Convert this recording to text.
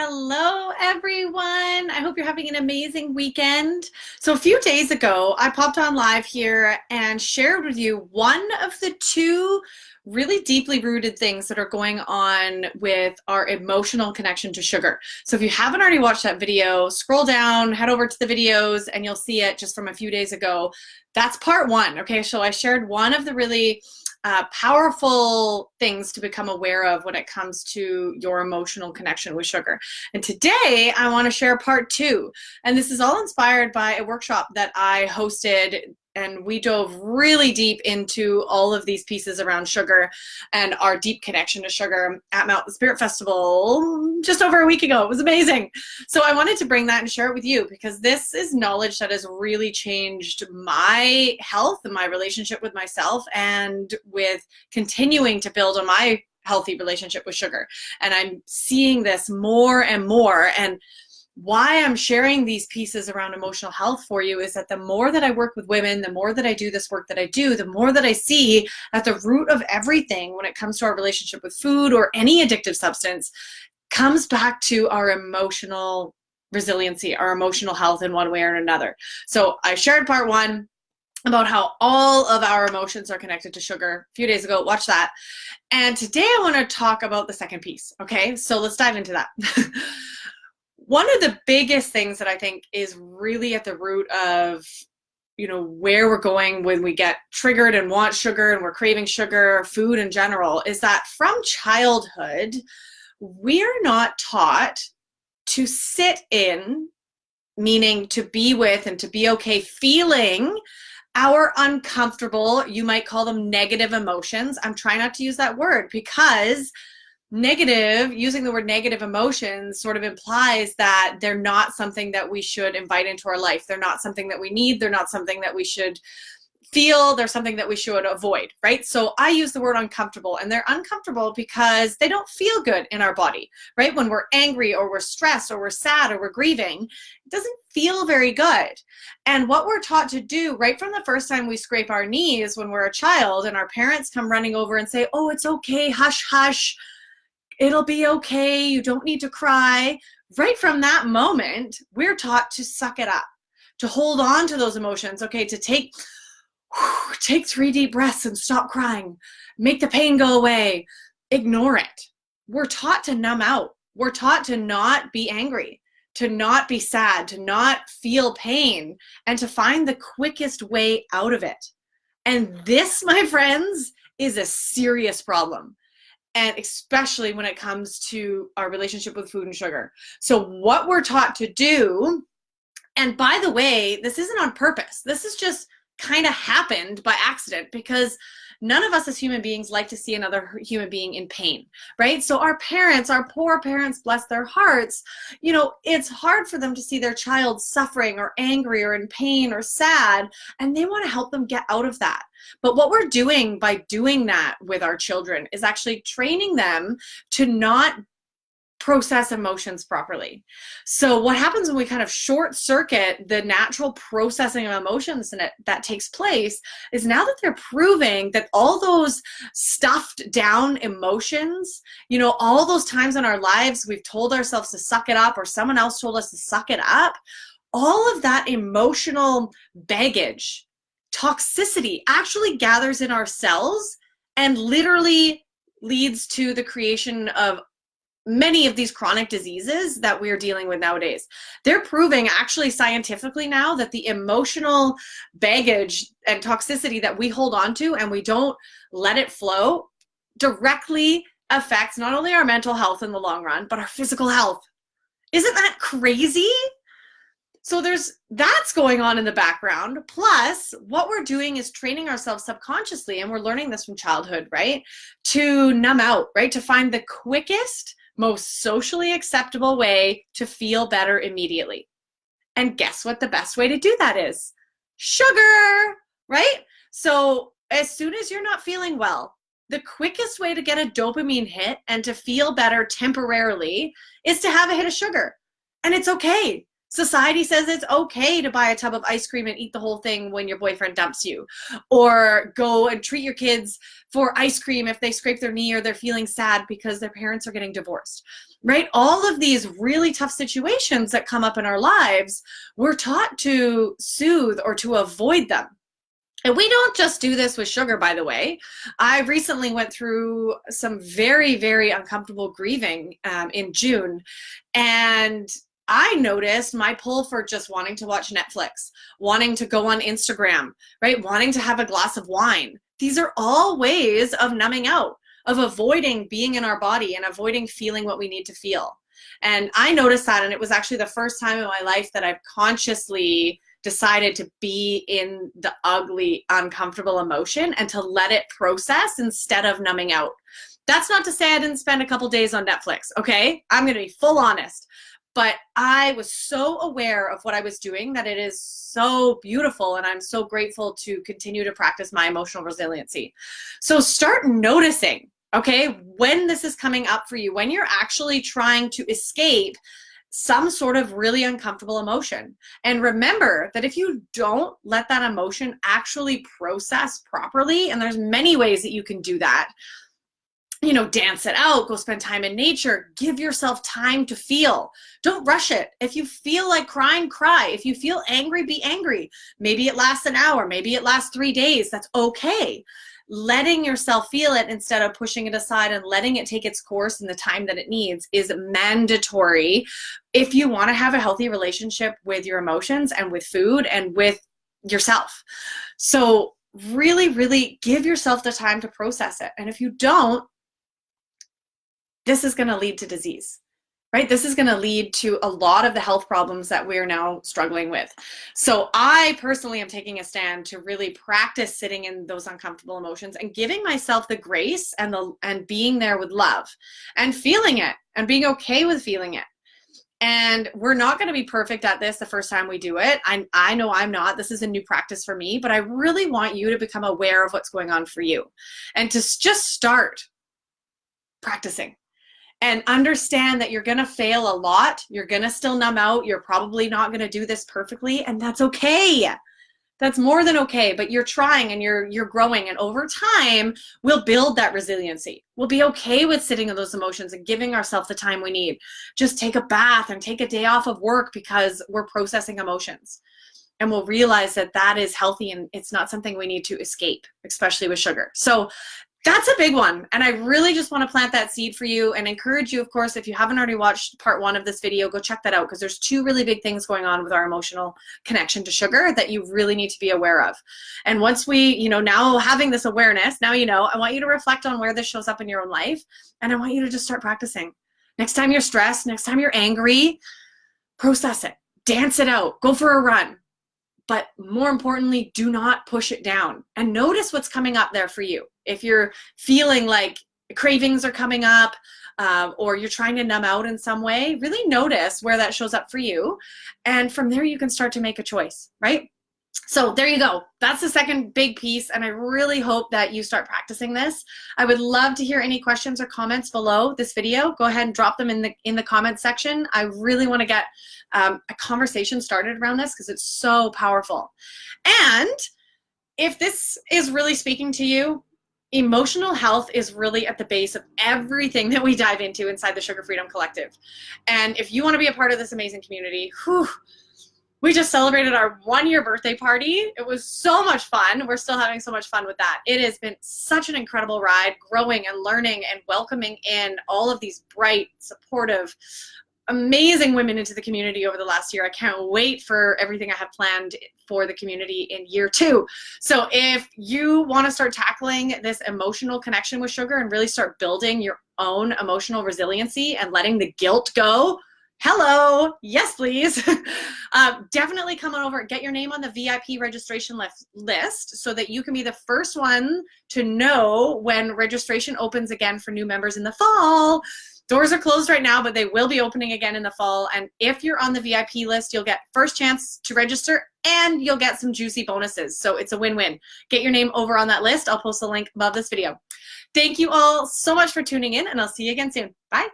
Hello, everyone. I hope you're having an amazing weekend. So, a few days ago, I popped on live here and shared with you one of the two really deeply rooted things that are going on with our emotional connection to sugar. So, if you haven't already watched that video, scroll down, head over to the videos, and you'll see it just from a few days ago. That's part one. Okay, so I shared one of the really powerful things to become aware of when it comes to your emotional connection with sugar. And today I want to share part two. And this is all inspired by a workshop that I hosted, and we dove really deep into all of these pieces around sugar and our deep connection to sugar at Mountain Spirit Festival just over a week ago. It was amazing. So I wanted to bring that and share it with you because this is knowledge that has really changed my health and my relationship with myself, and with continuing to build on my healthy relationship with sugar. And I'm seeing this more and more. And why I'm sharing these pieces around emotional health for you is that the more that I work with women, the more that I do this work that I do, the more that I see at the root of everything when it comes to our relationship with food or any addictive substance comes back to our emotional resiliency, our emotional health in one way or another. So I shared part one about how all of our emotions are connected to sugar a few days ago. Watch that. And today I want to talk about the second piece. Okay, so let's dive into that. One of the biggest things that I think is really at the root of where we're going when we get triggered and want sugar and we're craving sugar, food in general, is that from childhood we're not taught to sit in, meaning to be with and to be okay feeling our uncomfortable, you might call them negative emotions. I'm trying not to use that word because using the word negative emotions sort of implies that they're not something that we should invite into our life. They're not something that we need. They're not something that we should feel. They're something that we should avoid, right? So I use the word uncomfortable, and they're uncomfortable because they don't feel good in our body, right? When we're angry or we're stressed or we're sad or we're grieving, it doesn't feel very good. And what we're taught to do right from the first time we scrape our knees when we're a child and our parents come running over and say, oh, it's okay, hush, hush, it'll be okay, you don't need to cry. Right from that moment, we're taught to suck it up, to hold on to those emotions, okay, to take 3 deep breaths and stop crying, make the pain go away, ignore it. We're taught to numb out. We're taught to not be angry, to not be sad, to not feel pain, and to find the quickest way out of it. And this, my friends, is a serious problem. And especially when it comes to our relationship with food and sugar. So what we're taught to do, and by the way, this isn't on purpose. This is just kind of happened by accident because none of us as human beings like to see another human being in pain, right? So our parents, our poor parents, bless their hearts, it's hard for them to see their child suffering or angry or in pain or sad, and they want to help them get out of that. But what we're doing by doing that with our children is actually training them to not process emotions properly. So what happens when we kind of short circuit the natural processing of emotions that takes place is now that they're proving that all those stuffed down emotions, all those times in our lives we've told ourselves to suck it up or someone else told us to suck it up, all of that emotional baggage, toxicity actually gathers in our cells and literally leads to the creation of many of these chronic diseases that we're dealing with nowadays. They're proving actually scientifically now that the emotional baggage and toxicity that we hold on to and we don't let it flow directly affects not only our mental health in the long run, but our physical health. Isn't that crazy? So that's going on in the background. Plus, what we're doing is training ourselves subconsciously, and we're learning this from childhood, right? To numb out, right? To find the quickest, most socially acceptable way to feel better immediately. And guess what the best way to do that is? Sugar, right? So as soon as you're not feeling well, the quickest way to get a dopamine hit and to feel better temporarily is to have a hit of sugar. And it's okay. Society says it's okay to buy a tub of ice cream and eat the whole thing when your boyfriend dumps you, or go and treat your kids for ice cream if they scrape their knee or they're feeling sad because their parents are getting divorced, right? All of these really tough situations that come up in our lives, we're taught to soothe or to avoid them. And we don't just do this with sugar, by the way. I recently went through some very, very uncomfortable grieving in June, and I noticed my pull for just wanting to watch Netflix, wanting to go on Instagram, right? Wanting to have a glass of wine. These are all ways of numbing out, of avoiding being in our body and avoiding feeling what we need to feel. And I noticed that, and it was actually the first time in my life that I've consciously decided to be in the ugly, uncomfortable emotion and to let it process instead of numbing out. That's not to say I didn't spend a couple days on Netflix, okay? I'm gonna be full honest. But I was so aware of what I was doing that it is so beautiful, and I'm so grateful to continue to practice my emotional resiliency. So start noticing, okay, when this is coming up for you, when you're actually trying to escape some sort of really uncomfortable emotion. And remember that if you don't let that emotion actually process properly, and there's many ways that you can do that, you know, dance it out, go spend time in nature, give yourself time to feel. Don't rush it. If you feel like crying, cry. If you feel angry, be angry. Maybe it lasts an hour, maybe it lasts 3 days. That's okay. Letting yourself feel it instead of pushing it aside and letting it take its course in the time that it needs is mandatory if you want to have a healthy relationship with your emotions and with food and with yourself. So really, really give yourself the time to process it. And if you don't, this is going to lead to disease, right? This is going to lead to a lot of the health problems that we're now struggling with. So I personally am taking a stand to really practice sitting in those uncomfortable emotions and giving myself the grace and being there with love and feeling it and being okay with feeling it. And we're not going to be perfect at this the first time we do it. I know I'm not. This is a new practice for me, but I really want you to become aware of what's going on for you and to just start practicing. And understand that you're going to fail a lot. You're going to still numb out. You're probably not going to do this perfectly, and that's okay. That's more than okay, but you're trying and you're growing, and over time, we'll build that resiliency. We'll be okay with sitting in those emotions and giving ourselves the time we need. Just take a bath and take a day off of work because we're processing emotions. And we'll realize that that is healthy and it's not something we need to escape, especially with sugar. So that's a big one. And I really just want to plant that seed for you and encourage you, of course, if you haven't already watched part 1 of this video, go check that out because there's 2 really big things going on with our emotional connection to sugar that you really need to be aware of. And once we, you know, now having this awareness, now you know, I want you to reflect on where this shows up in your own life. And I want you to just start practicing. Next time you're stressed, next time you're angry, process it, dance it out, go for a run. But more importantly, do not push it down and notice what's coming up there for you. If you're feeling like cravings are coming up or you're trying to numb out in some way, really notice where that shows up for you. And from there, you can start to make a choice, right? So there you go. That's the second big piece, and I really hope that you start practicing this. I would love to hear any questions or comments below this video. Go ahead and drop them in the comments section. I really want to get a conversation started around this because it's so powerful. And if this is really speaking to you, emotional health is really at the base of everything that we dive into inside the Sugar Freedom Collective. And if you want to be a part of this amazing community, we just celebrated our 1-year birthday party. It was so much fun. We're still having so much fun with that. It has been such an incredible ride, growing and learning and welcoming in all of these bright, supportive, amazing women into the community over the last year. I can't wait for everything I have planned for the community in year 2. So if you want to start tackling this emotional connection with sugar and really start building your own emotional resiliency and letting the guilt go, hello, yes, please. Definitely come on over and get your name on the VIP registration list so that you can be the first one to know when registration opens again for new members in the fall. Doors are closed right now, but they will be opening again in the fall. And if you're on the VIP list, you'll get first chance to register and you'll get some juicy bonuses. So it's a win-win. Get your name over on that list. I'll post the link above this video. Thank you all so much for tuning in, and I'll see you again soon. Bye.